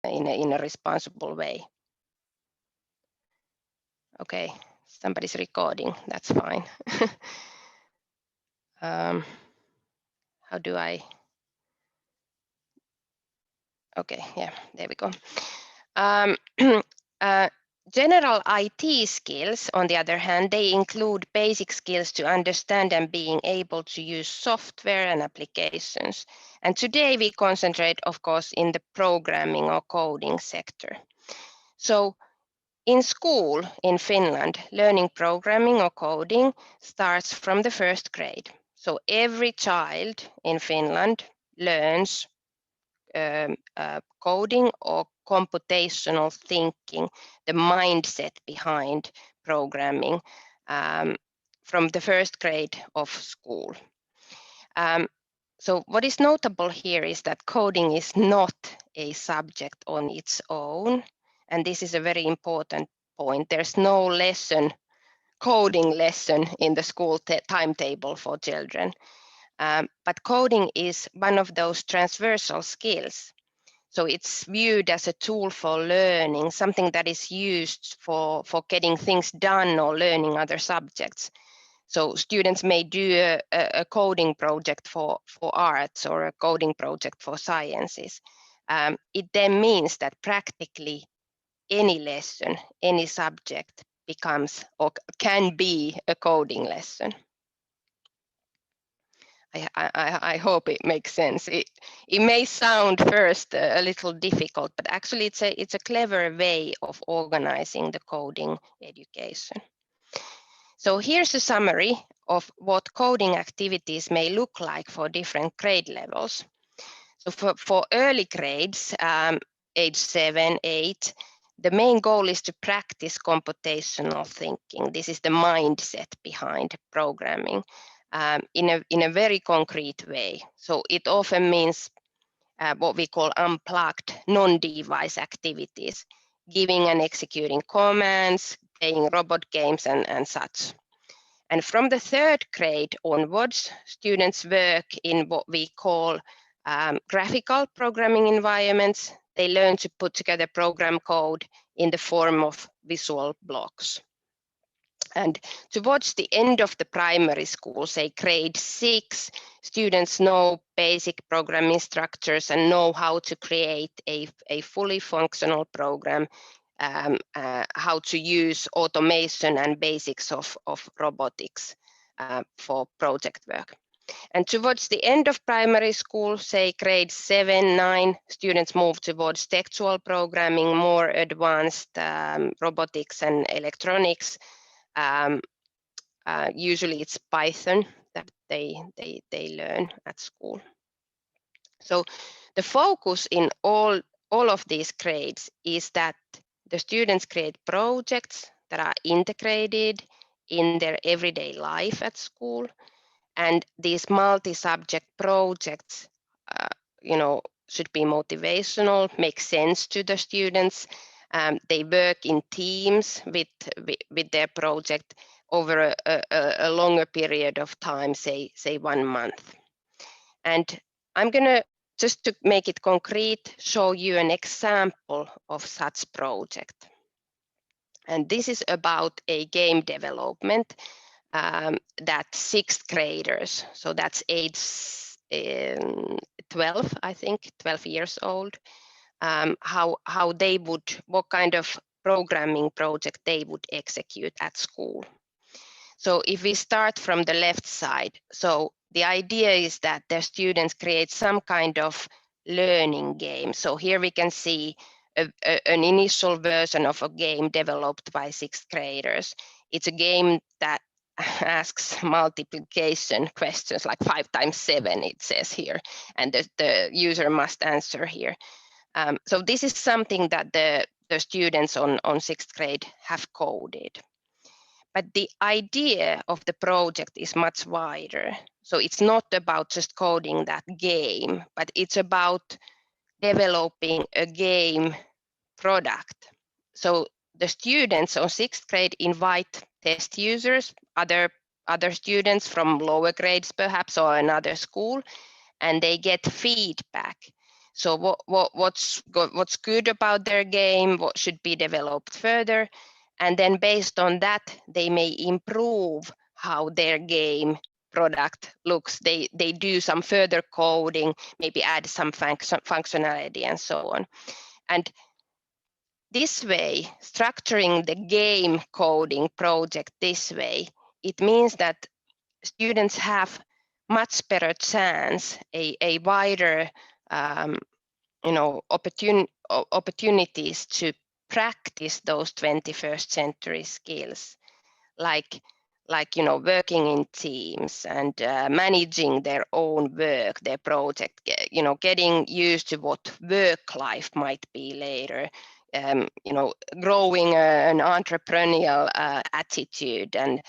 in a responsible way. Okay, somebody's recording, that's fine. How do I? Okay, yeah, there we go. General IT skills, on the other hand, they include basic skills to understand and being able to use software and applications. And today we concentrate, of course, in the programming or coding sector. So in school in Finland, learning programming or coding starts from the first grade. So every child in Finland learns coding or computational thinking, the mindset behind programming from the first grade of school. So what is notable here is that coding is not a subject on its own. And this is a very important point. There's no lesson, coding lesson in the school timetable for children. But coding is one of those transversal skills. So it's viewed as a tool for learning, something that is used for getting things done or learning other subjects. So students may do a coding project for arts or a coding project for sciences. It then means that practically any lesson, any subject becomes or can be a coding lesson. I hope it makes sense. It may sound first a little difficult, but actually it's a clever way of organizing the coding education. So here's a summary of what coding activities may look like for different grade levels. So for early grades, age 7, 8, the main goal is to practice computational thinking. This is the mindset behind programming in a very concrete way. So it often means what we call unplugged, non-device activities, giving and executing commands, playing robot games and such. And from the third grade onwards, students work in what we call graphical programming environments. They learn to put together program code in the form of visual blocks. And towards the end of the primary school, say grade 6, students know basic programming structures and know how to create a fully functional program, how to use automation and basics of robotics for project work. And towards the end of primary school, say grade 7, 9, students move towards textual programming, more advanced robotics and electronics. Usually it's Python that they learn at school. So the focus in all of these grades is that the students create projects that are integrated in their everyday life at school. And these multi-subject projects, should be motivational, make sense to the students. They work in teams with their project over a longer period of time, say 1 month. And I'm going to, just to make it concrete, show you an example of such project. And this is about a game development that 6th graders, so that's age 12, I think, 12 years old, how they would, what kind of programming project they would execute at school. So if we start from the left side, so the idea is that the students create some kind of learning game. So here we can see an initial version of a game developed by 6th graders. It's a game that asks multiplication questions like 5 times 7, it says here, and the user must answer here. So this is something that the students on 6th grade have coded. But the idea of the project is much wider. So it's not about just coding that game, but it's about developing a game product. So the students on 6th grade invite test users, other students from lower grades perhaps or another school, and they get feedback. So what's good about their game, what should be developed further, and then based on that, they may improve how their game product looks. They do some further coding, maybe add some functionality and so on. And this way, structuring the game coding project this way, it means that students have much better chance, a wider opportunities to practice those 21st century skills, like working in teams and managing their own work, their project, getting used to what work life might be later, growing an entrepreneurial attitude and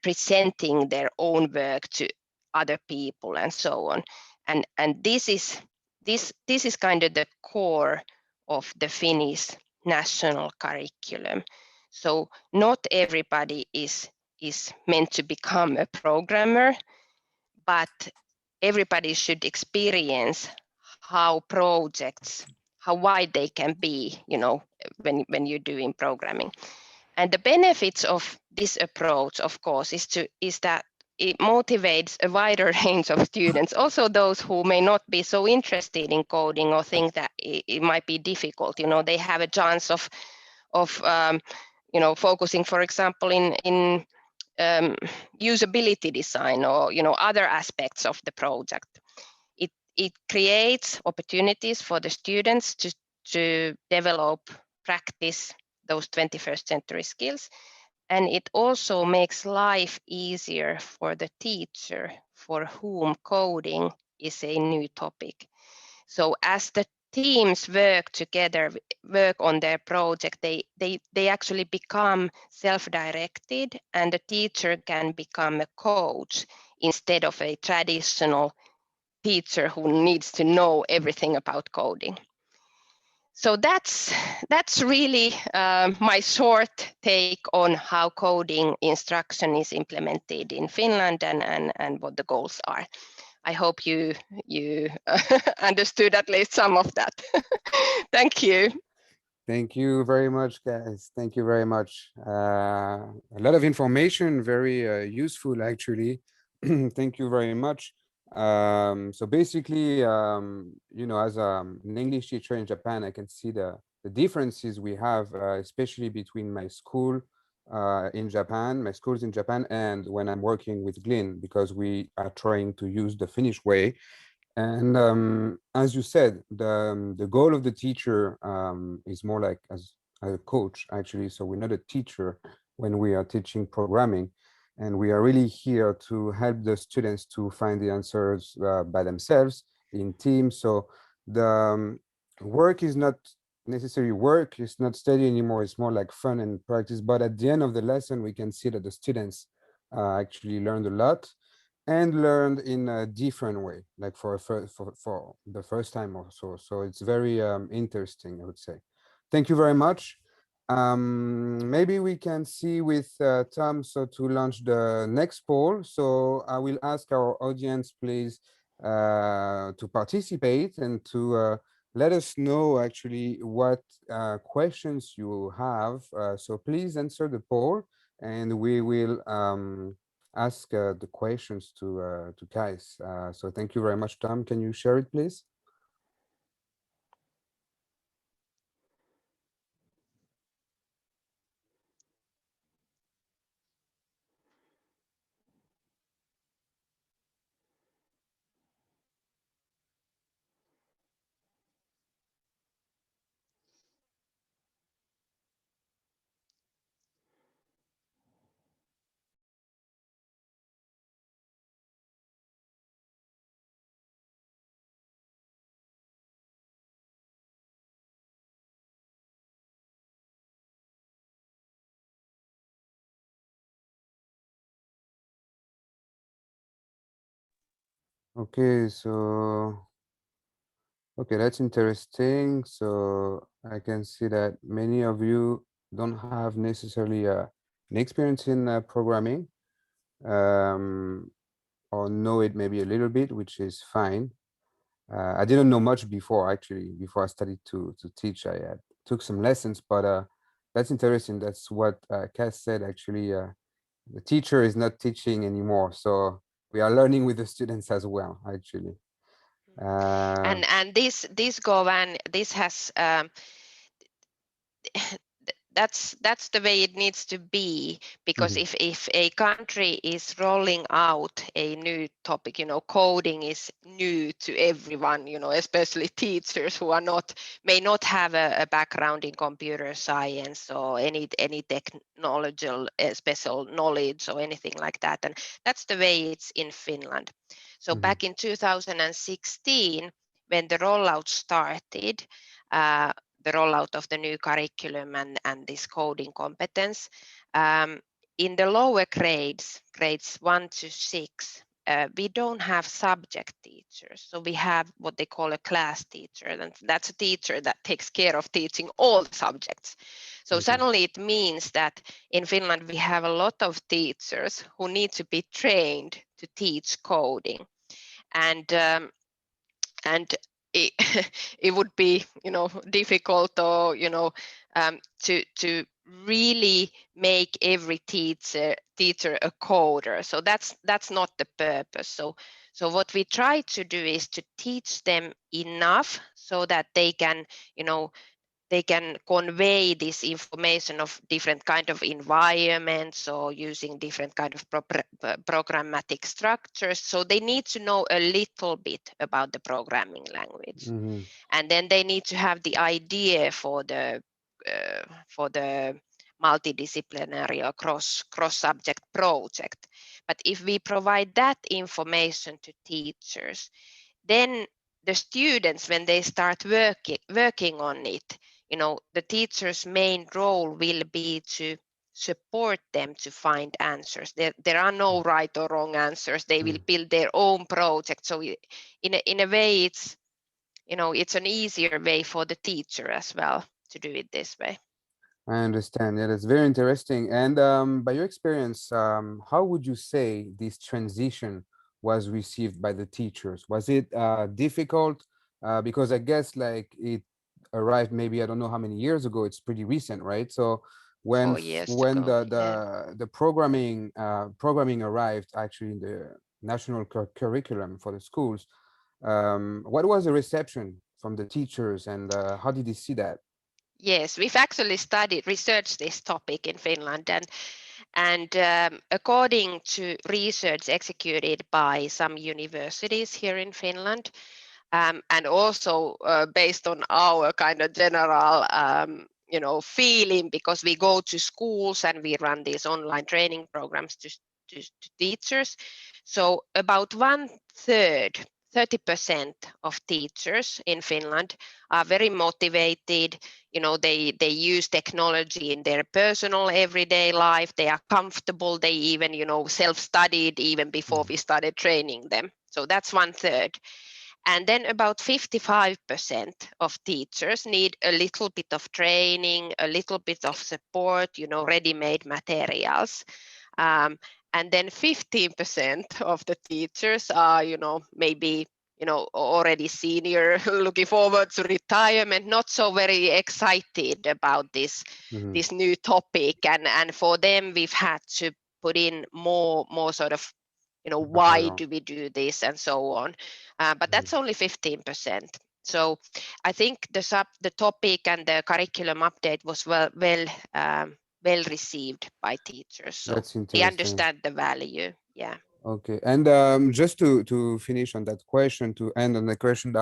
presenting their own work to other people and so on. And this is kind of the core of the Finnish national curriculum. So not everybody is meant to become a programmer, but everybody should experience how wide they can be, when you're doing programming. And the benefits of this approach, of course, is that it motivates a wider range of students, also those who may not be so interested in coding or think that it might be difficult. They have a chance of focusing, for example, in usability design or other aspects of the project. It creates opportunities for the students to develop, practice those 21st century skills. And it also makes life easier for the teacher for whom coding is a new topic. So as the teams work together, work on their project, they actually become self-directed, and the teacher can become a coach instead of a traditional teacher who needs to know everything about coding. So that's really my short take on how coding instruction is implemented in Finland and what the goals are. I hope you understood at least some of that. Thank you. Thank you very much, guys. Thank you very much. A lot of information, very useful, actually. Thank you very much. So basically, as an English teacher in Japan, I can see the differences we have, especially between my school in Japan, my schools in Japan, and when I'm working with GLiN, because we are trying to use the Finnish way. And as you said, the goal of the teacher is more like as a coach, actually. So we're not a teacher when we are teaching programming. And we are really here to help the students to find the answers by themselves in teams. So the work is not necessarily work, it's not study anymore, it's more like fun and practice. But at the end of the lesson, we can see that the students actually learned a lot and learned in a different way, like for the first time or so. So it's very interesting, I would say. Thank you very much. Maybe we can see with Tom, so to launch the next poll. So I will ask our audience, please, to participate and to let us know actually what questions you have. So please answer the poll and we will ask the questions to guys. So thank you very much, Tom. Can you share it, please? Okay, so that's interesting. So I can see that many of you don't have necessarily an experience in programming, or know it maybe a little bit, which is fine. I didn't know much before, actually. Before I started to teach, I took some lessons, but that's interesting. That's what Cass said, actually. The teacher is not teaching anymore, so we are learning with the students as well, actually. And this Govan, this has that's the way it needs to be, because if a country is rolling out a new topic, coding is new to everyone, especially teachers who may not have a background in computer science or any technological special knowledge or anything like that, and that's the way it's in Finland. So back in 2016, when the rollout started, the rollout of the new curriculum and this coding competence. In the lower grades 1 to 6, we don't have subject teachers. So we have what they call a class teacher, and that's a teacher that takes care of teaching all the subjects. So suddenly it means that in Finland we have a lot of teachers who need to be trained to teach coding. And it would be difficult, or to really make every teacher a coder. So that's not the purpose. So what we try to do is to teach them enough so that they can convey this information of different kind of environments or using different kind of programmatic structures. So they need to know a little bit about the programming language, and then they need to have the idea for the multidisciplinary or cross-subject project. But if we provide that information to teachers, then the students, when they start working on it, the teacher's main role will be to support them to find answers. There are no right or wrong answers. They will build their own project. So in a way, it's it's an easier way for the teacher as well to do it this way. I understand. Yeah, that's very interesting. And by your experience, how would you say this transition was received by the teachers? Was it difficult? Because I guess like it arrived maybe, I don't know how many years ago. It's pretty recent, right? So 4 years ago, the programming arrived actually in the national curriculum for the schools, what was the reception from the teachers, and how did they see that? Yes, we've actually researched this topic in Finland, and according to research executed by some universities here in Finland, and also based on our kind of general feeling, because we go to schools and we run these online training programs to teachers. So about 30% of teachers in Finland are very motivated. They use technology in their personal everyday life. They are comfortable. They even self-studied even before we started training them. So that's 1/3. And then about 55% of teachers need a little bit of training, a little bit of support, ready-made materials. And then 15% of the teachers are, maybe, already senior, looking forward to retirement, not so very excited about this new topic. And for them, we've had to put in more sort of, why do we do this and so on. But that's only 15%. So I think the topic and the curriculum update was well received by teachers. So That's they interesting. understand the value. Yeah. Okay. And just to finish on that question, to end on the question,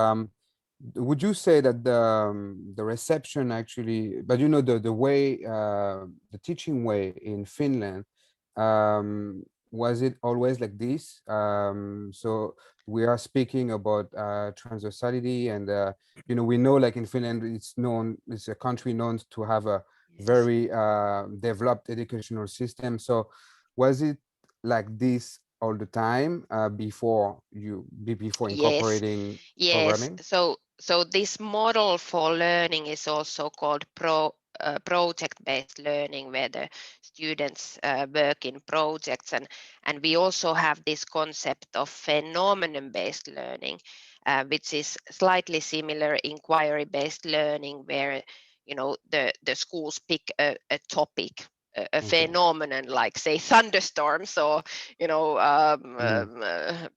would you say that the reception actually, but the way, the teaching way in Finland, was it always like this? So we are speaking about transversality, and we know, like in Finland, it's a country known to have a very developed educational system. So was it like this all the time before incorporating programming? So this model for learning is also called project-based learning, where the students work in projects, and we also have this concept of phenomenon-based learning. which is slightly similar inquiry-based learning, where the schools pick a topic, a phenomenon like, say, thunderstorms, or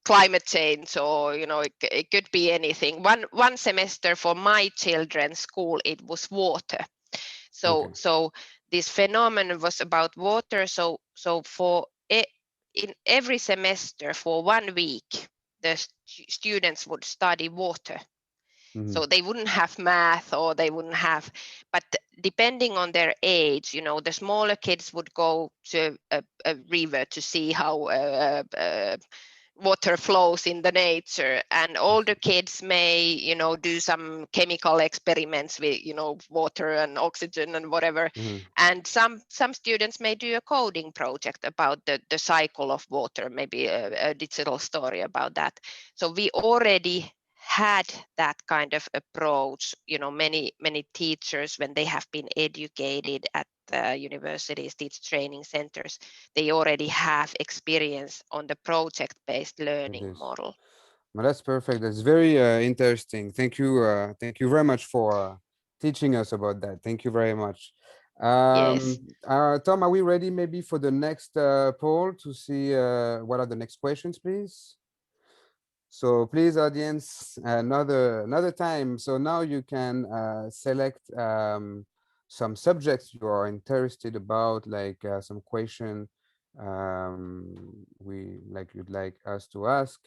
climate change, or it could be anything. One semester for my children's school, it was water. So this phenomenon was about water. So in every semester for 1 week, the students would study water. So they wouldn't have math, or they wouldn't have, but depending on their age, the smaller kids would go to a river to see how water flows in the nature, and older kids may do some chemical experiments with water and oxygen and whatever. And some students may do a coding project about the cycle of water, maybe a digital story about that. So we already had that kind of approach. Many teachers, when they have been educated at universities, teacher training centers, they already have experience on the project-based learning model. Well, that's perfect. That's very interesting. Thank you very much for teaching us about that. Thank you very much. Yes. Tom, are we ready maybe for the next poll to see what are the next questions, please? So please, audience, another time. So now you can select some subjects you are interested about, like some question you'd like us to ask.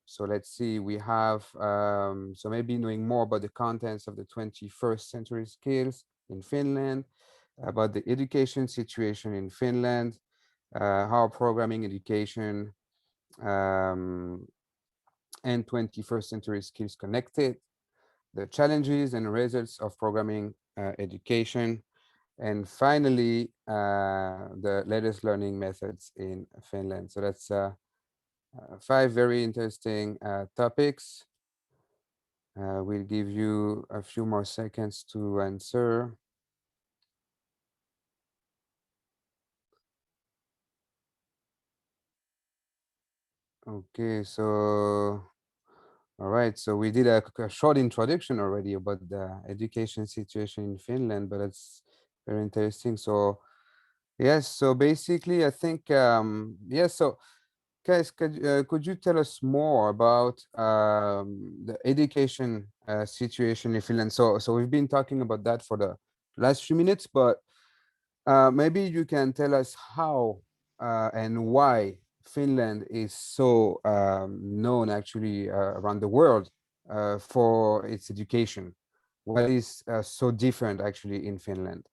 So let's see, we have so maybe knowing more about the contents of the 21st century skills in Finland, about the education situation in Finland, how programming education and 21st century skills connected, the challenges and results of programming education, and finally, the latest learning methods in Finland. So that's 5 very interesting topics. We'll give you a few more seconds to answer. Okay, so all right, so we did a short introduction already about the education situation in Finland, but it's very interesting. So yes, so basically I think yes, so guys, could you tell us more about the education situation in Finland? So we've been talking about that for the last few minutes, but maybe you can tell us how and why Finland is so known actually around the world for its education. What is so different actually in Finland?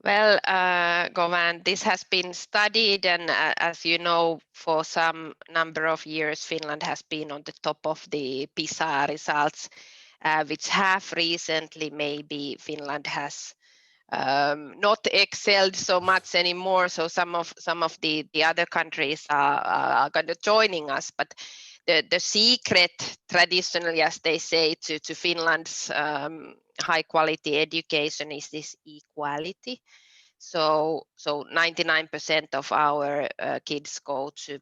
Well, Govan, this has been studied, and as you know, for some number of years, Finland has been on the top of the PISA results, which have recently, maybe Finland has not excelled so much anymore. So some of the other countries are kind of joining us, but the secret, traditionally, as they say, to Finland's high quality education is this equality. So 99% of our kids go to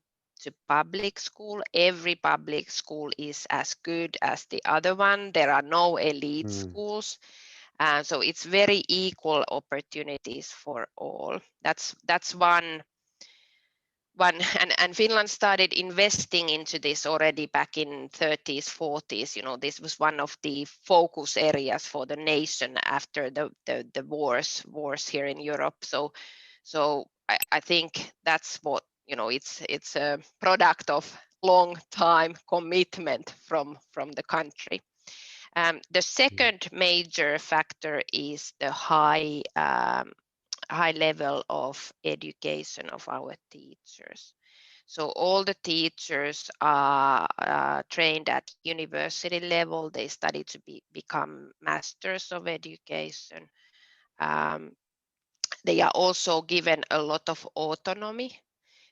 public school. Every public school is as good as the other one. There are no elite schools. So it's very equal opportunities for all. That's one, and Finland started investing into this already back in 30s, 40s. This was one of the focus areas for the nation after the wars here in Europe. So I think that's what, it's a product of long time commitment from the country. The second major factor is the high level of education of our teachers. So all the teachers are trained at university level. They study to become masters of education. They are also given a lot of autonomy,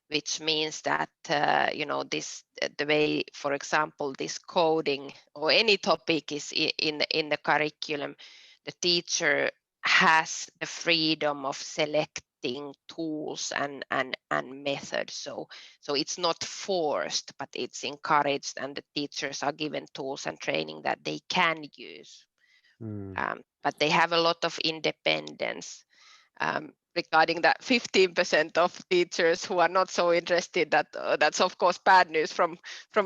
which means that the way, for example, this coding or any topic is in the curriculum, the teacher has the freedom of existing tools and methods. So it's not forced, but it's encouraged, and the teachers are given tools and training that they can use. But they have a lot of independence. Regarding that 15% of teachers who are not so interested, that's of course bad news from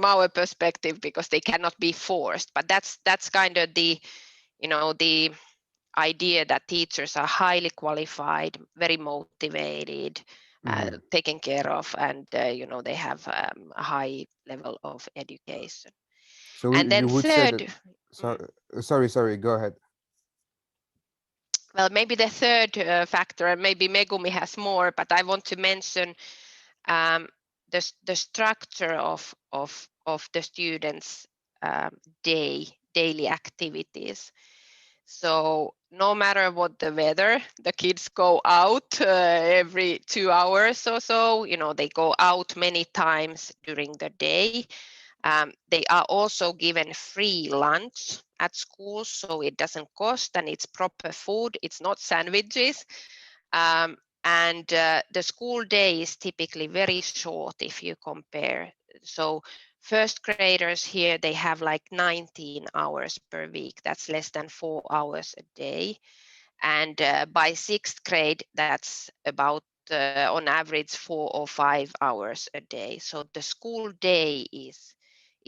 our perspective, because they cannot be forced. But that's kind of the the idea that teachers are highly qualified, very motivated, taken care of, and they have a high level of education. So and then you would third, say that, sorry, go ahead. Well, maybe the third factor, and maybe Megumi has more, but I want to mention the structure of the students' daily activities. So no matter what the weather, the kids go out every 2 hours or so. They go out many times during the day. They are also given free lunch at school, so it doesn't cost, and it's proper food. It's not sandwiches. And the school day is typically very short if you compare. So first graders here, they have like 19 hours per week. That's less than 4 hours a day. And by sixth grade, that's about on average 4 or 5 hours a day. So the school day is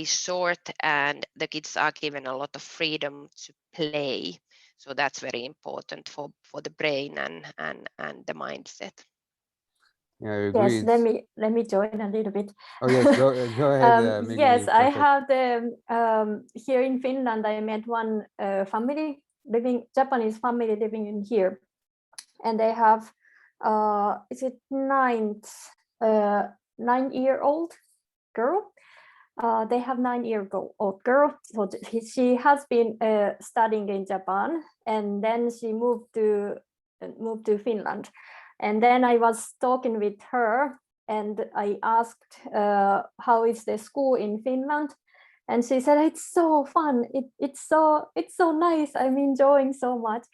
short, and the kids are given a lot of freedom to play. So that's very important for the brain and the mindset. Yeah, I agree. Yes, let me join a little bit. Oh yes, go ahead. Megumi, yes, I perfect. have here in Finland. I met one Japanese family living in here, and they have is it 9-year-old girl. They have 9-year-old girl. So she has been studying in Japan, and then she moved to Finland. And then I was talking with her, and I asked how is the school in Finland, and she said it's so fun. It's so nice. I'm enjoying so much.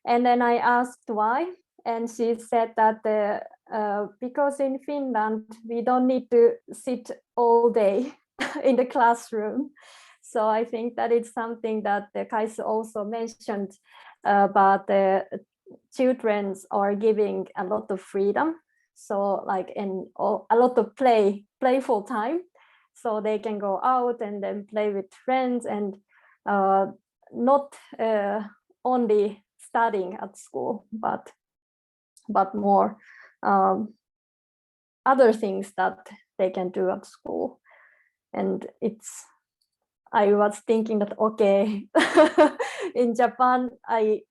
And then I asked why, and she said that because in Finland we don't need to sit all day in the classroom. So I think that it's something that Kaisu also mentioned about the children are giving a lot of freedom. So like a lot of playful time. So they can go out and then play with friends, and not only studying at school, but more other things that they can do at school. And I was thinking that, okay, in Japan,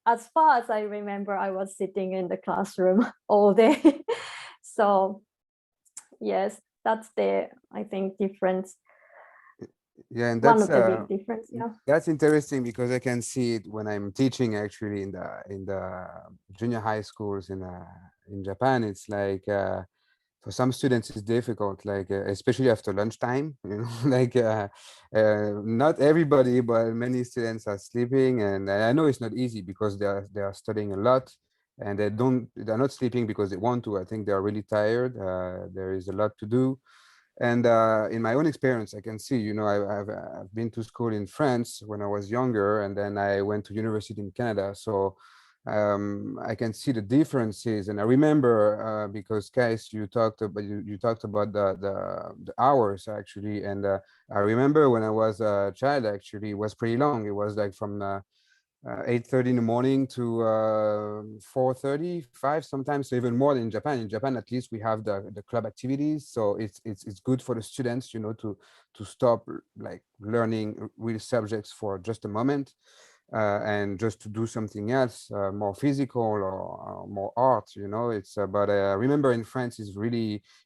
as far as I remember, I was sitting in the classroom all day. So yes, that's I think, difference. Yeah, and One that's of the big difference. Yeah. That's interesting, because I can see it when I'm teaching actually in the junior high schools in Japan. It's like for some students it's difficult, like especially after lunchtime, like not everybody, but many students are sleeping, and I know it's not easy because they are studying a lot, and they're not sleeping because they want to. I think they are really tired. There is a lot to do. And in my own experience, I can see, I've been to school in France when I was younger, and then I went to university in Canada. So I can see the differences. And I remember because Kais, you talked about the hours actually, and I remember when I was a child, actually, it was pretty long. It was like from 8:30 in the morning to 4:30, 5, sometimes even more than in Japan. In Japan, at least we have the club activities, so it's good for the students, to stop like learning real subjects for just a moment, and just to do something else, more physical or more art. But I remember in France, it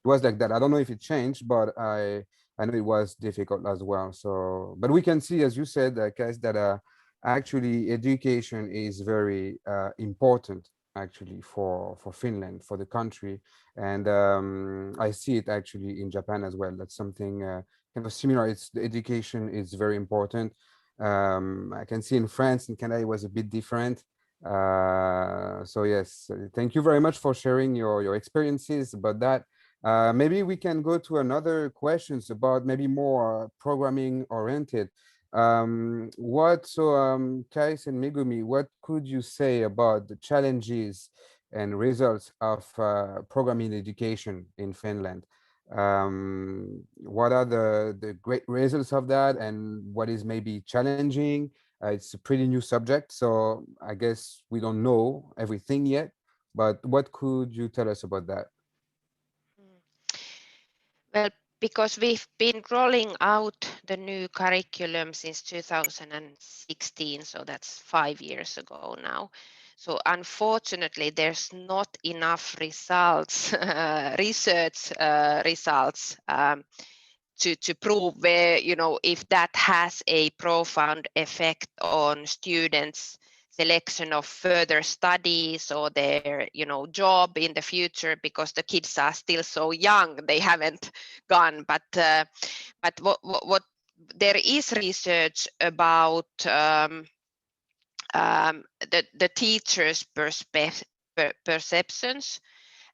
was like that. I don't know if it changed, but I know it was difficult as well. So, but we can see, as you said, Kais, that actually education is very important actually for Finland, for the country, and I see it actually in Japan as well. That's something kind of similar. The education is very important. I can see in France and Canada it was a bit different. So yes, thank you very much for sharing your experiences about that. Maybe we can go to another questions about maybe more programming oriented. Kais and Megumi, what could you say about the challenges and results of programming education in Finland? What are the great results of that, and what is maybe challenging? It's a pretty new subject, so I guess we don't know everything yet, but what could you tell us about that? Well, because we've been rolling out the new curriculum since 2016, so that's 5 years ago now. So unfortunately, there's not enough results, research results to prove where, if that has a profound effect on students' selection of further studies or their, job in the future, because the kids are still so young, they haven't gone. But what there is research about the teachers' perceptions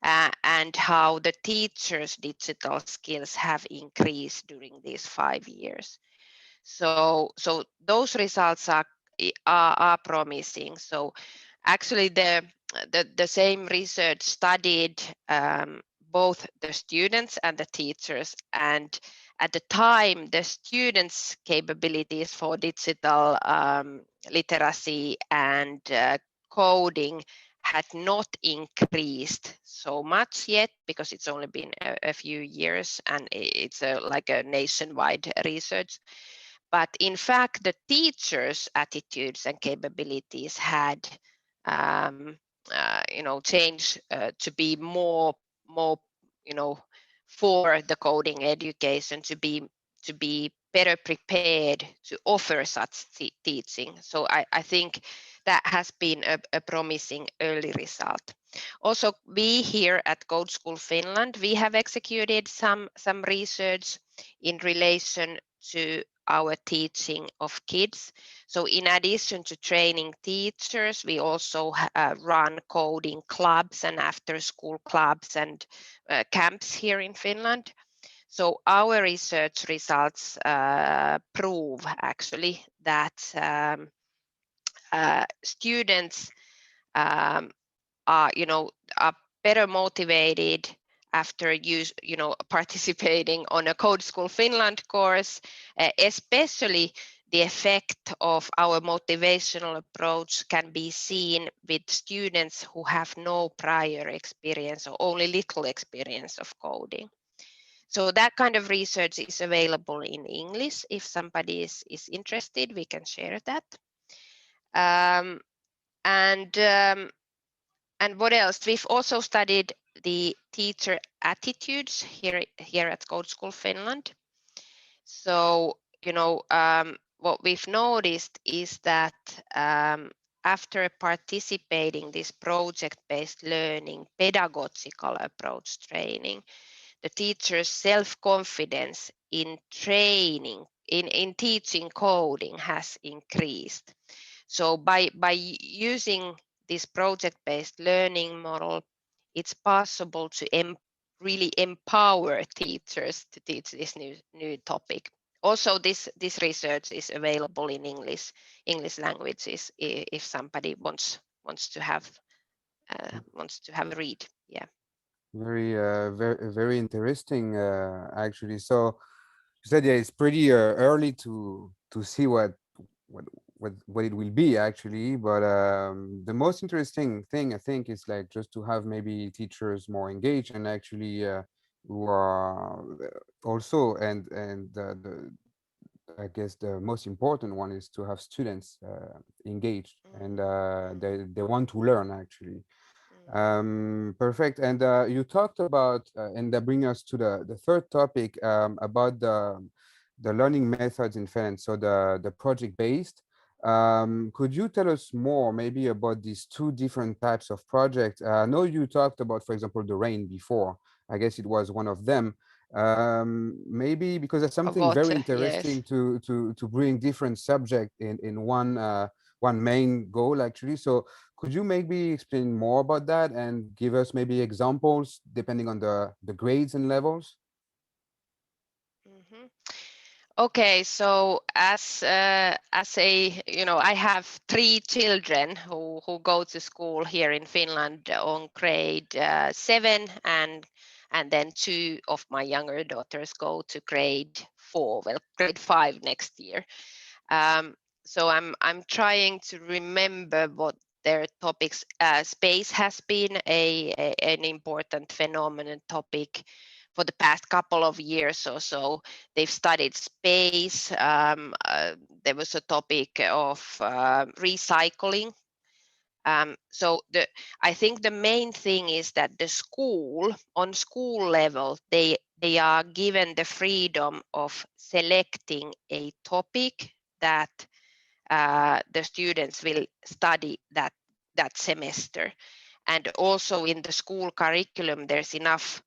and how the teachers' digital skills have increased during these 5 years. So those results are promising. So actually, the same research studied both the students and the teachers, and at the time, the students' capabilities for digital literacy and coding had not increased so much yet, because it's only been a few years and it's like a nationwide research. But in fact, the teachers' attitudes and capabilities had changed to be more for the coding education, to be better prepared to offer such teaching. So I think that has been a promising early result. Also, we here at Code School Finland, we have executed some research in relation to our teaching of kids. So in addition to training teachers, we also run coding clubs and after school clubs and camps here in Finland. So our research results prove actually that students are better motivated after participating on a Code School Finland course, especially the effect of our motivational approach can be seen with students who have no prior experience or only little experience of coding. So that kind of research is available in English. If somebody is interested, we can share that. And what else? We've also studied the teacher attitudes here at Code School Finland. So, what we've noticed is that after participating this project-based learning pedagogical approach training, the teacher's self-confidence in training, in teaching coding has increased. So by using this project-based learning model, it's possible to really empower teachers to teach this new topic. Also, this research is available in English languages if somebody wants to have a read. Yeah. Very interesting, actually. So you said, yeah, it's pretty early to see what it will be actually, but the most interesting thing I think is like just to have maybe teachers more engaged and actually who are also and the I guess the most important one is to have students engaged and they want to learn actually. Perfect. And you talked about, and that brings us to the third topic about the learning methods in Finland. So the project-based. Could you tell us more maybe about these two different types of projects? I know you talked about, for example, the rain before. I guess it was one of them. Maybe because there's something very interesting to bring different subject in one main goal actually. So could you maybe explain more about that and give us maybe examples depending on the grades and levels? Mm-hmm. Okay, so as a, I have 3 children who go to school here in Finland on grade 7, and then 2 of my younger daughters go to grade 4, well, grade 5 next year. So I'm trying to remember what their topics. Space has been an important phenomenon topic for the past couple of years or so. They've studied space. There was a topic of recycling. So I think the main thing is that the school, on school level, they are given the freedom of selecting a topic that the students will study that semester. And also in the school curriculum, there's enough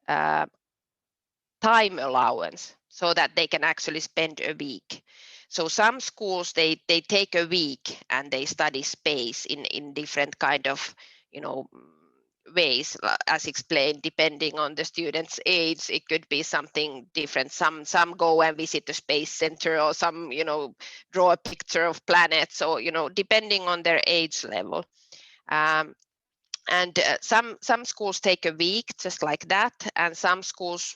time allowance so that they can actually spend a week. So some schools, they take a week and they study space in different kind of, ways, as explained, depending on the student's age. It could be something different. Some go and visit the space center, or some, draw a picture of planets, or, depending on their age level. And some schools take a week just like that, and some schools,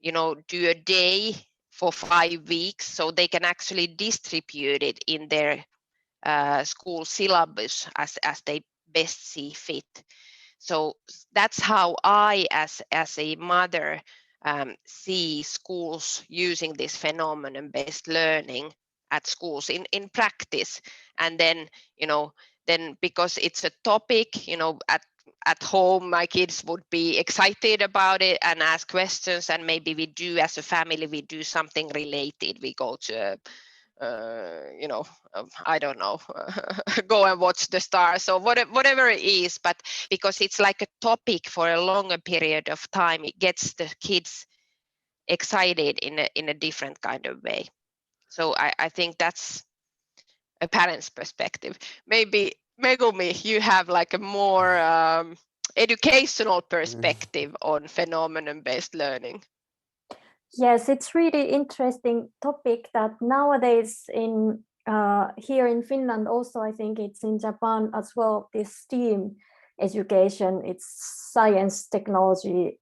do a day for 5 weeks, so they can actually distribute it in their school syllabus as they best see fit. So that's how I, as a mother, see schools using this phenomenon-based learning at schools in practice. And then, then because it's a topic, at home, my kids would be excited about it and ask questions, and maybe we do, as a family, we do something related. We go to I don't know, go and watch the stars, or whatever it is. But because it's like a topic for a longer period of time, it gets the kids excited in a different kind of way. So I think that's a parent's perspective. Maybe Megumi, you have like a more educational perspective on phenomenon-based learning. Yes, it's really interesting topic that nowadays here in Finland, also I think it's in Japan as well, this STEAM education, it's science, technology,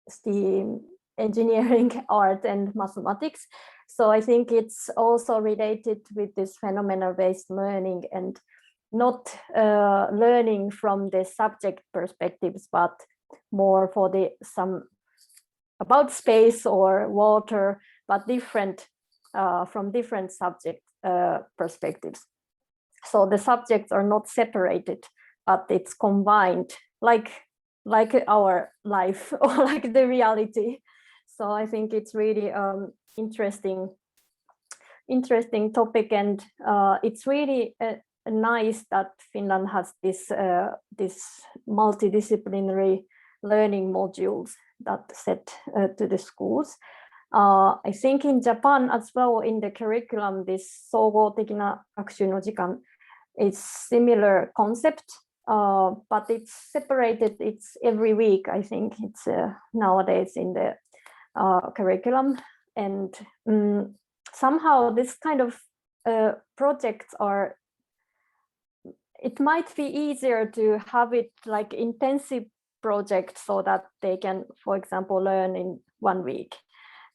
STEAM, engineering, art and mathematics. So I think it's also related with this phenomenon-based learning, and not learning from the subject perspectives, but more for some about space or water, but different from different subject perspectives. So the subjects are not separated, but it's combined, like our life or like the reality. So I think it's really interesting topic, and it's really nice that Finland has this multidisciplinary learning modules that set to the schools. I think in Japan as well, in the curriculum, this 総合的な学習の時間 is similar concept, but it's separated. It's every week. I think it's nowadays in the curriculum, and somehow this kind of projects are. It might be easier to have it like intensive project, so that they can, for example, learn in 1 week,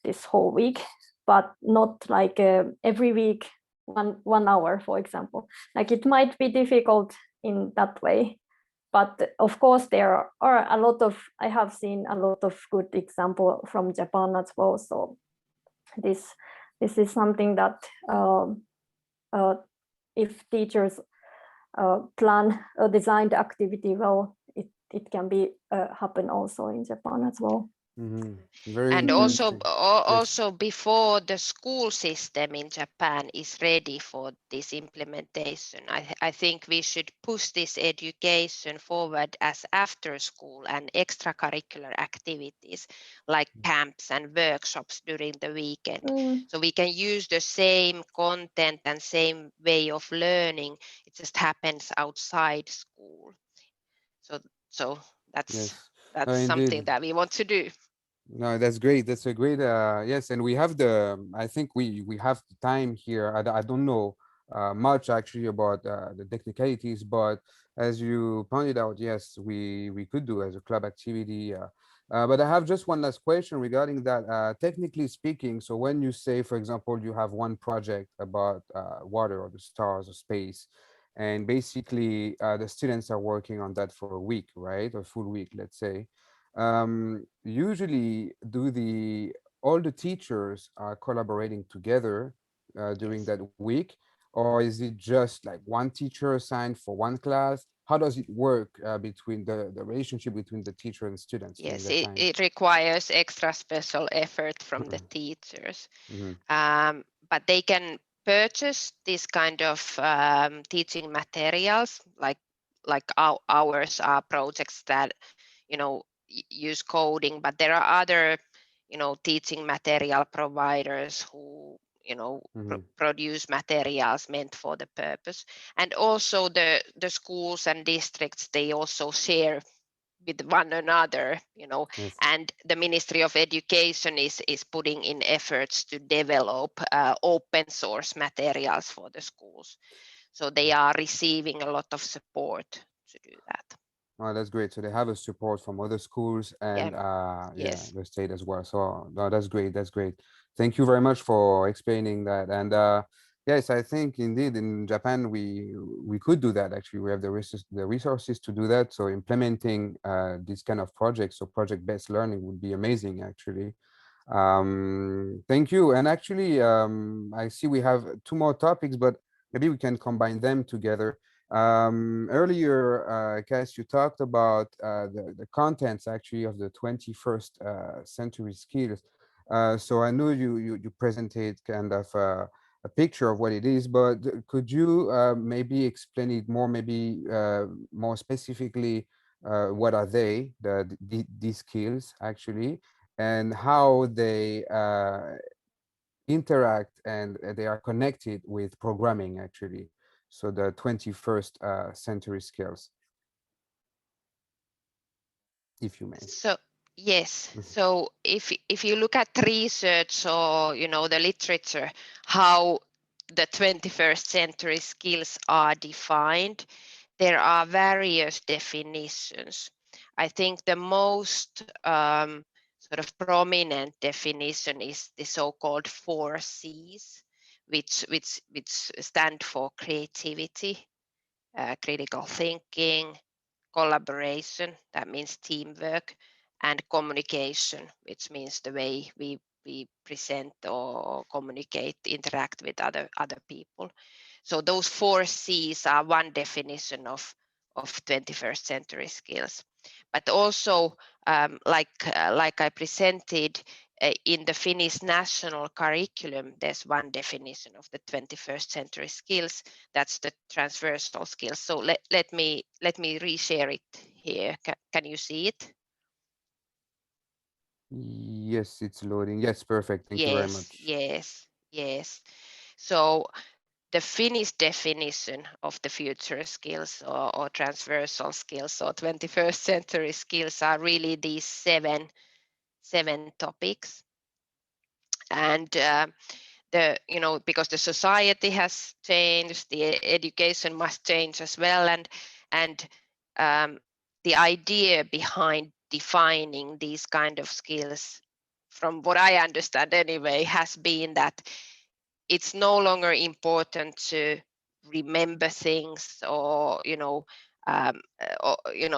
this whole week, but not like every week, one hour, for example. Like it might be difficult in that way, but of course there are a lot of, I have seen a lot of good example from Japan as well. So this is something that if teachers plan a designed activity well, it can be happen also in Japan as well. Very And interesting. also before the school system in Japan is ready for this implementation, I think we should push this education forward as after school and extracurricular activities like camps and workshops during the weekend. So we can use the same content and same way of learning. It just happens outside school. So that's something Indeed. that we want to do. No, that's great. That's a great, yes. And we have I think we have the time here. I don't know much actually about the technicalities, but as you pointed out, yes, we could do as a club activity. But I have just one last question regarding that. Technically speaking, so when you say, for example, you have one project about water or the stars or space, and basically the students are working on that for a week, right? A full week, let's say. Usually all the teachers are collaborating together during that week, or is it just like one teacher assigned for one class? How does it work between the relationship between the teacher and students during Yes, that time? it requires extra special effort from the teachers, but they can purchase this kind of teaching materials, like ours are projects that use coding, but there are other teaching material providers who produce materials meant for the purpose. And also the schools and districts, they also share with one another, Yes. and the Ministry of Education is putting in efforts to develop open source materials for the schools. So they are receiving a lot of support to do that. Oh, that's great. So they have a support from other schools and Yes. the state as well. So no, that's great. That's great. Thank you very much for explaining that. And yes, I think indeed in Japan we could do that. Actually, we have the resources to do that. So implementing these kind of projects, so project-based learning would be amazing. Actually, thank you. And actually, I see we have two more topics, but maybe we can combine them together. Earlier, Cass, you talked about the contents actually of the 21st century skills. So I know you presented kind of a picture of what it is, but could you maybe explain it more, maybe more specifically, what are they, these skills actually, and how they interact and they are connected with programming actually? So the 21st century skills, if you may. So yes, so if you look at research or the literature, how the 21st century skills are defined, there are various definitions. I think the most sort of prominent definition is the so-called 4 C's, which stand for creativity, critical thinking, collaboration, that means teamwork, and communication, which means the way we present or communicate, interact with other people. So those 4 C's are one definition of 21st century skills. But also, like I presented, in the Finnish national curriculum, there's one definition of the 21st century skills. That's the transversal skills. So let me reshare it here. Can you see it? Yes, it's loading. Yes, perfect. Thank you very much. Yes. So the Finnish definition of the future skills or transversal skills or 21st century skills are really these seven topics. And because the society has changed, the education must change as well, and the idea behind defining these kind of skills, from what I understand anyway, has been that it's no longer important to remember things or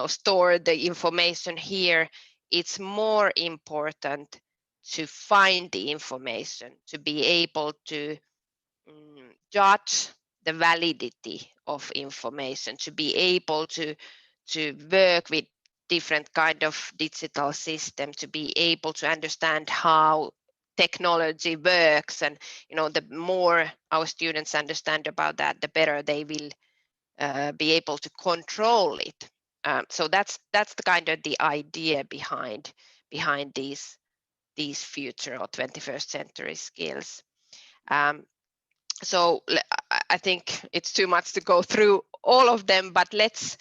store the information here. It's more important to find the information, to be able to judge the validity of information, to be able to work with different kind of digital system to be able to understand how technology works, and the more our students understand about that, the better they will be able to control it. So that's the kind of the idea behind these future or 21st century skills. So I think it's too much to go through all of them, but let's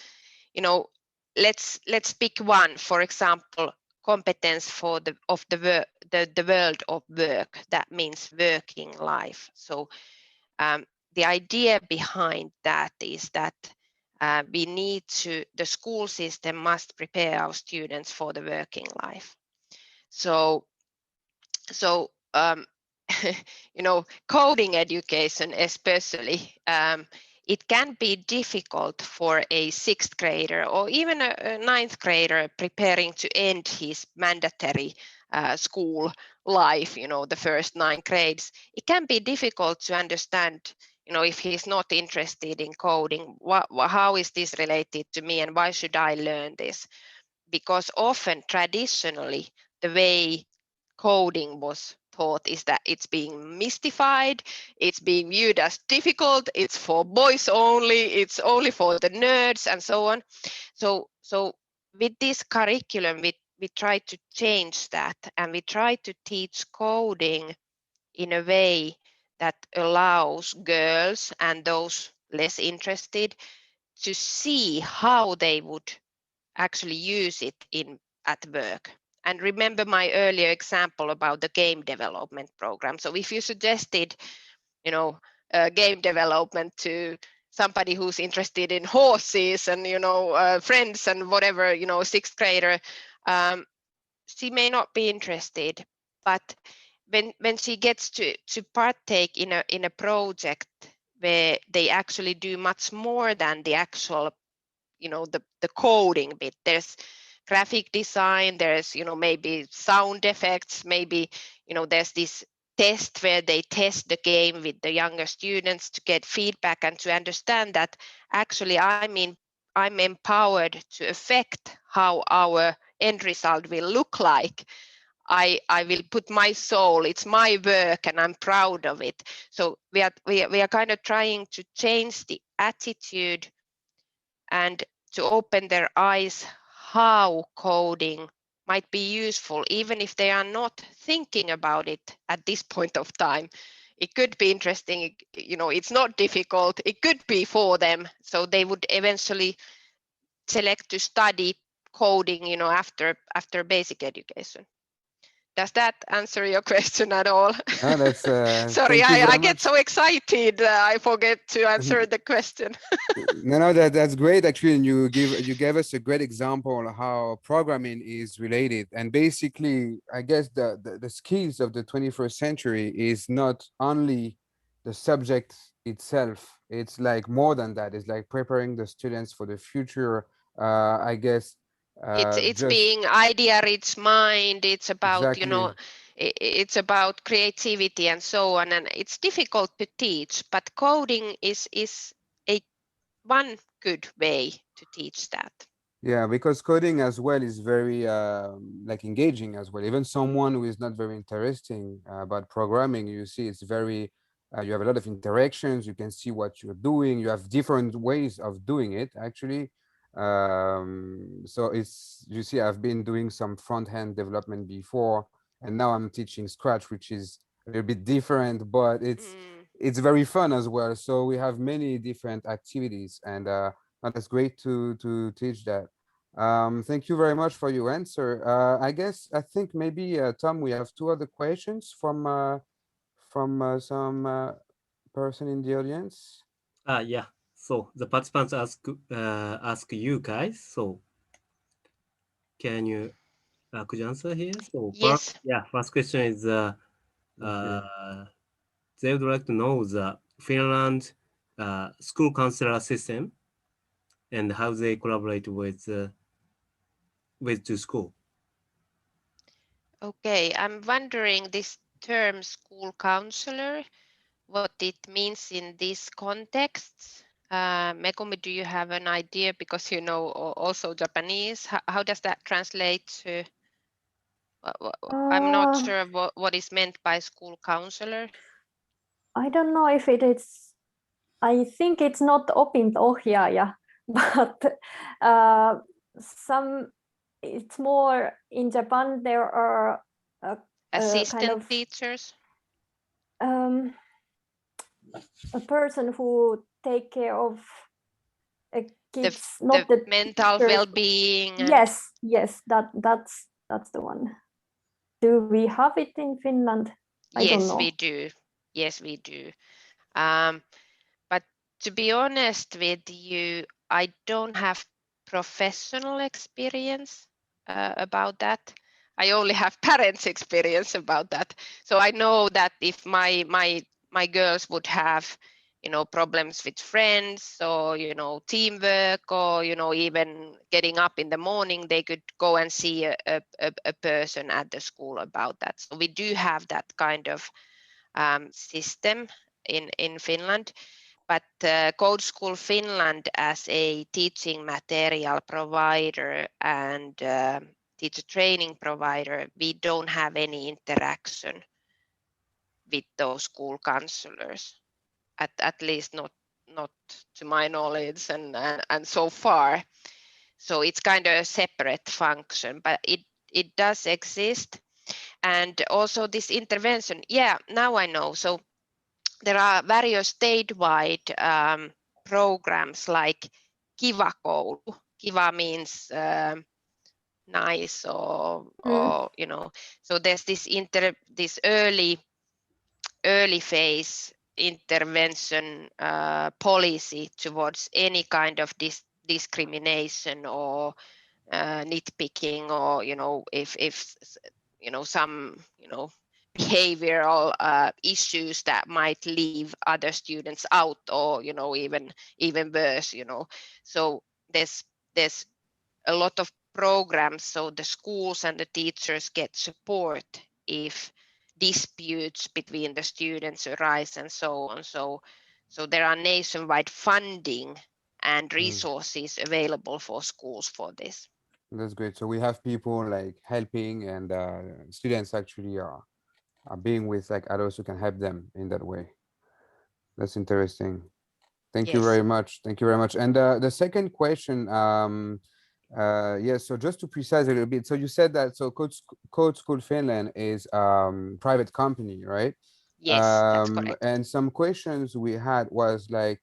pick one. For example, competence for the world of work. That means working life. So the idea behind that is that the school system must prepare our students for the working life. So coding education especially, it can be difficult for a 6th grader or even a 9th grader preparing to end his mandatory school life, the first 9 grades. It can be difficult to understand, if he's not interested in coding, how is this related to me and why should I learn this? Because often traditionally the way coding was taught is that it's being mystified, it's being viewed as difficult, it's for boys only, it's only for the nerds, and so on. So with this curriculum, we try to change that, and we try to teach coding in a way that allows girls and those less interested to see how they would actually use it at work. And remember my earlier example about the game development program. So if you suggested, game development to somebody who's interested in horses and, friends and whatever, 6th grader, she may not be interested. But when she gets to partake in a project where they actually do much more than the actual, the coding bit, there's graphic design, there's maybe sound effects, maybe there's this test where they test the game with the younger students to get feedback and to understand that actually I'm empowered to affect how our end result will look like. I will put my soul, it's my work and I'm proud of it. So we are kind of trying to change the attitude and to open their eyes how coding might be useful, even if they are not thinking about it at this point of time. It could be interesting, it's not difficult, it could be for them, so they would eventually select to study coding, after basic education. Does that answer your question at all? No, that's sorry, thank you very I get much. so excited I forget to answer the question. No, that's great actually, and you gave us a great example of how programming is related. And basically, I guess the skills of the 21st century is not only the subject itself, it's like more than that. It's like preparing the students for the future. I guess it's being idea rich mind, it's about exactly. It's about creativity and so on, and it's difficult to teach, but coding is a one good way to teach that. Yeah, because coding as well is very like engaging as well. Even someone who is not very interesting about programming, you see, it's very you have a lot of interactions. You can see what you're doing. You have different ways of doing it actually. So it's, you see, I've been doing some front end development before, and now I'm teaching Scratch, which is a little bit different, but it's very fun as well. So we have many different activities, and that's great to teach that. Thank you very much for your answer. I think maybe Tom, we have 2 other questions from some person in the audience. Yeah. So the participants ask you guys. So can you could you answer here? So Yes. First question is they would like to know the Finland school counselor system and how they collaborate with the school. Okay, I'm wondering this term school counselor, what it means in this context. Megumi, do you have an idea, because you know also Japanese? How does that translate to? I'm not sure what is meant by school counselor. I don't know if it is. I think it's not opinto-ohjaaja, but it's more in Japan. There are Assistant kind of teachers. A person who take care of kids, the mental teachers. well-being. Yes, that's the one. Do we have it in Finland? I don't know. We do. Yes, we do. But to be honest with you, I don't have professional experience about that. I only have parents' experience about that. So I know that if my girls would have, you know, problems with friends, or, you know, teamwork, or, you know, even getting up in the morning, they could go and see a person at the school about that. So we do have that kind of system in Finland. But Code School Finland, as a teaching material provider and teacher training provider, we don't have any interaction with those school counselors, at least not to my knowledge and so far. So it's kind of a separate function, but it does exist. And also this intervention, yeah, now I know. So there are various statewide programs like Kiva Koulu. Kiva means nice, or you know. So there's this early phase intervention policy towards any kind of discrimination or nitpicking, or, you know, if you know, some, you know, behavioral issues that might leave other students out, or, you know, even worse, you know. So there's a lot of programs, so the schools and the teachers get support if disputes between the students arise, and so on. So there are nationwide funding and resources available for schools for this. That's great. So we have people like helping, and students actually are being with like adults who can help them in that way. That's interesting. Thank you very much. Thank you very much. And the second question, yes, so just to precise a little bit, so you said that so Code School Finland is private company, right? Yes, that's correct. And some questions we had was like,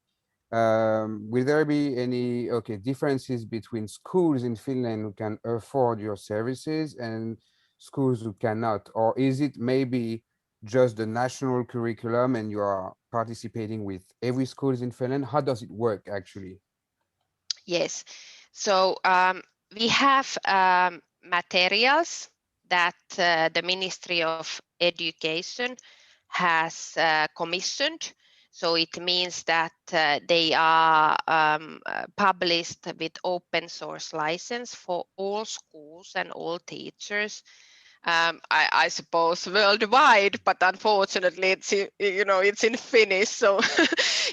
will there be any differences between schools in Finland who can afford your services and schools who cannot? Or is it maybe just the national curriculum and you are participating with every schools in Finland? How does it work actually? Yes, so we have materials that the Ministry of Education has commissioned. So it means that they are published with open source license for all schools and all teachers. I suppose worldwide, but unfortunately it's, you know, it's in Finnish, so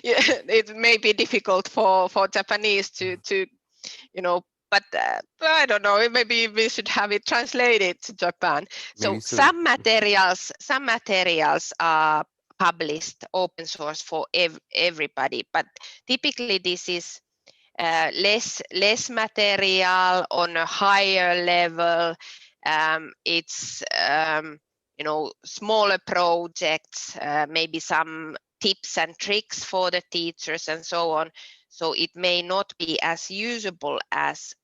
yeah, it may be difficult for Japanese to you know, but I don't know, maybe we should have it translated to Japan. So some materials are published open source for everybody, but typically this is less material on a higher level. It's you know, smaller projects, maybe some tips and tricks for the teachers and so on. So it may not be as usable as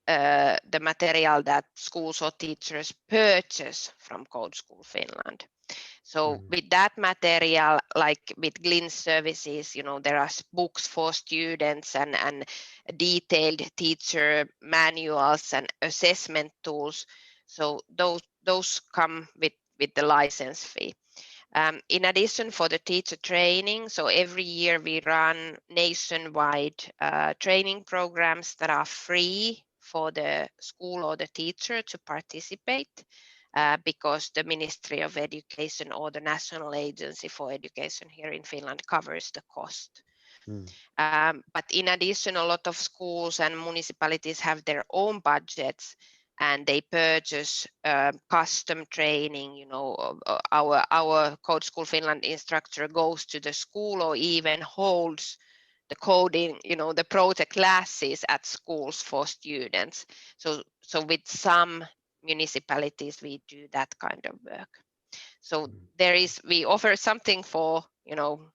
the material that schools or teachers purchase from Code School Finland. So with that material, like with GLiN services, you know, there are books for students and detailed teacher manuals and assessment tools. So those come with the license fee. In addition, for the teacher training, so every year we run nationwide training programs that are free for the school or the teacher to participate. Because the Ministry of Education or the National Agency for Education here in Finland covers the cost. But in addition, a lot of schools and municipalities have their own budgets, and they purchase custom training. You know, our Code School Finland instructor goes to the school or even holds the coding, you know, the project classes at schools for students. So with some municipalities, we do that kind of work. So we offer something for, you know,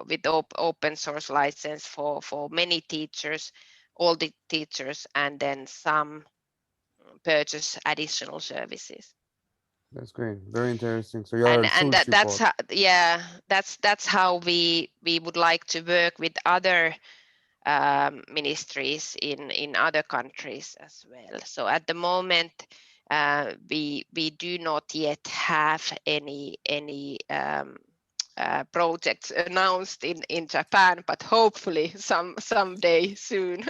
with open source license for many teachers, all the teachers, and then some purchase additional services. That's great. Very interesting. So you are a full that's support. that's how we would like to work with other ministries in other countries as well. So at the moment, we do not yet have any projects announced in Japan, but hopefully someday soon.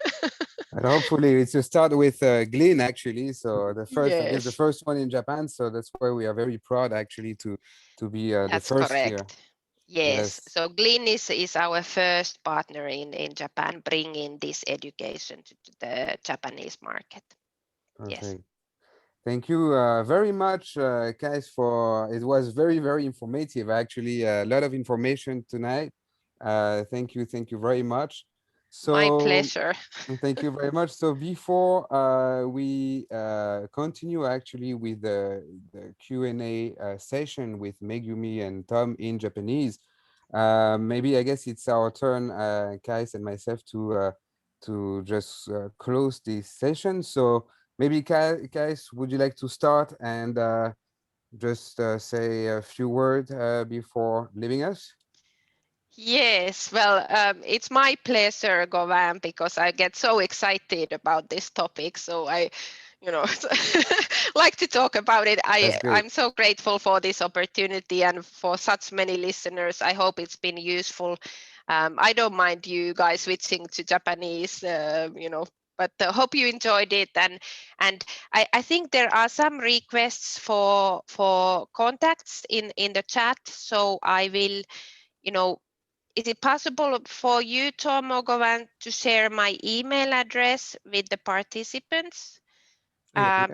And hopefully it's to start with GLiN actually. So the first, I guess the Yes. first one in Japan. So that's why we are very proud actually to be the That's first correct. here. Yes. So GLiN is our first partner in Japan, bringing this education to the Japanese market. Perfect. Yes. Thank you very much, guys, for it was very, very informative, actually. A lot of information tonight. Thank you very much. So, my pleasure. Thank you very much. So before we continue actually with the Q&A session with Megumi and Tom in Japanese, maybe I guess it's our turn, Kais and myself, to just close this session. So maybe Kais, would you like to start and just say a few words before leaving us? Yes, well, it's my pleasure, Govan, because I get so excited about this topic. So I, you know, like to talk about it. I'm so grateful for this opportunity and for such many listeners. I hope it's been useful. I don't mind you guys switching to Japanese, you know, but hope you enjoyed it. And I think there are some requests for contacts in the chat. So I will, you know, is it possible for you, Tom or Govan, to share my email address with the participants?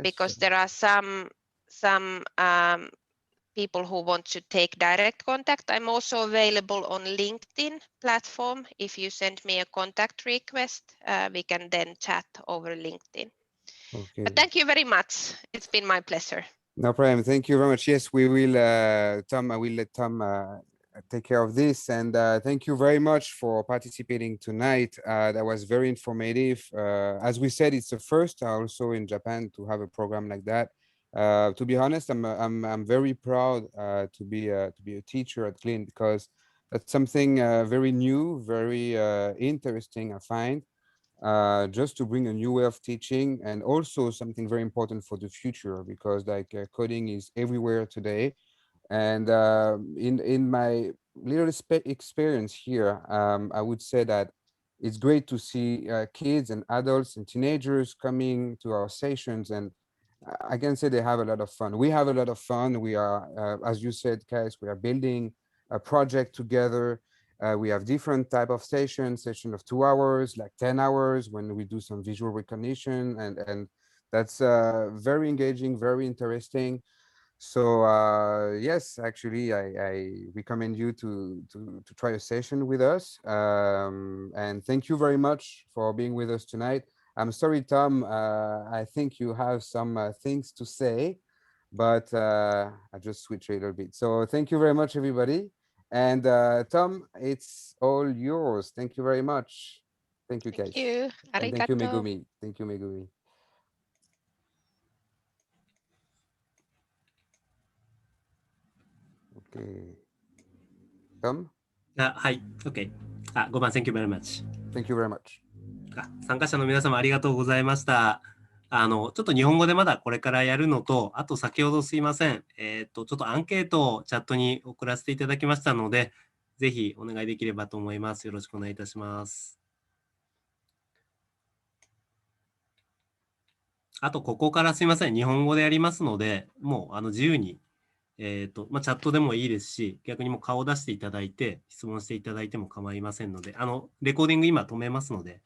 Because there are some people who want to take direct contact. I'm also available on LinkedIn platform. If you send me a contact request, we can then chat over LinkedIn. Okay. But thank you very much. It's been my pleasure. No problem. Thank you very much. Yes, we will, Tom, I will let Tom take care of this. And thank you very much for participating tonight. That was very informative. As we said, it's the first also in Japan to have a program like that. To be honest, I'm very proud to be a teacher at GLiN, because that's something very new, very interesting, I find. Just to bring a new way of teaching, and also something very important for the future, because like coding is everywhere today. And in my little experience here, I would say that it's great to see kids and adults and teenagers coming to our sessions, and I can say they have a lot of fun. We have a lot of fun. We are, as you said, Kais, we are building a project together. We have different type of session of 2 hours, like 10 hours when we do some visual recognition, and that's very engaging, very interesting. So yes, actually, I recommend you to try a session with us. And thank you very much for being with us tonight. I'm sorry, Tom, I think you have some things to say, but I just switched a little bit. So thank you very much, everybody. And Tom, it's all yours. Thank you very much. Thank you, guys. Thank you. And thank you, Arigato. Megumi. Thank you, Megumi. Okay. Tom? はい、OK。5番、Thank you very much。Thank you very much。参加者の皆様ありがとうございました。ちょっと日本語でまだこれからやるのと、あと先ほどすいません。ちょっとアンケートをチャットに送らせていただきましたので、ぜひお願いできればと思います。よろしくお願いいたします。あと、ここからすいません。日本語でやりますので、もう自由にチャットでもいいですし、逆にもう顔を出していただいて、質問していただいても構いませんので、レコーディング今止めますので、